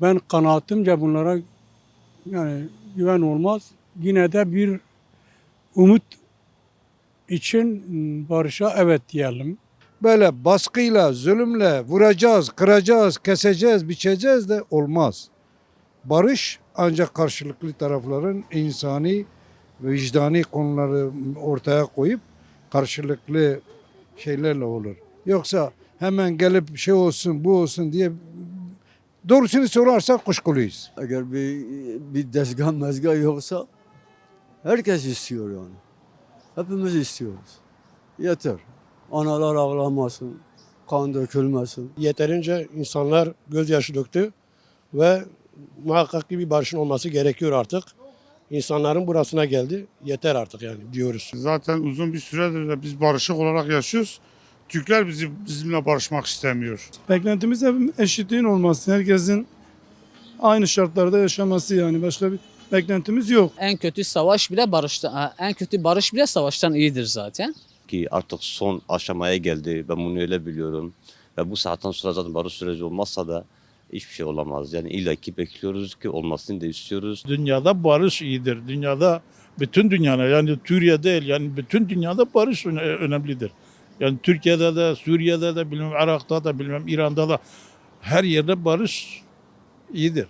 Ben kanaatimce bunlara yani güven olmaz. Yine de bir umut için barışa evet diyelim. Böyle baskıyla, zulümle vuracağız, kıracağız, keseceğiz, biçeceğiz de olmaz. Barış ancak karşılıklı tarafların insani ve vicdani konuları ortaya koyup karşılıklı şeylerle olur. Yoksa hemen gelip şey olsun, bu olsun diye doğrusunu sorarsak kuşkuluyuz. Eğer bir dezgah mezgah yoksa herkes istiyor yani. Hepimiz istiyoruz. Yeter. Analar ağlamasın, kan dökülmesin. Yeterince insanlar gözyaşı döktü ve muhakkak ki bir barışın olması gerekiyor artık. İnsanların burasına geldi. Yeter artık yani diyoruz. Zaten uzun bir süredir de biz barışık olarak yaşıyoruz. Türkler bizimle barışmak istemiyor. Beklentimiz hep eşitliğin olması. Herkesin aynı şartlarda yaşaması yani. Başka bir beklentimiz yok. En kötü savaş bile en kötü barış bile savaştan iyidir zaten. Ki artık son aşamaya geldi. Ben bunu öyle biliyorum. Ve bu saatten sonra zaten barış süreci olmazsa da hiçbir şey olamaz. Yani illaki bekliyoruz ki olmasını da istiyoruz. Dünyada barış iyidir. Dünyada bütün dünyada yani Türkiye değil yani bütün dünyada barış önemlidir. Yani Türkiye'de de, Suriye'de de, bilmem Irak'ta da, bilmem İran'da da her yerde barış iyidir.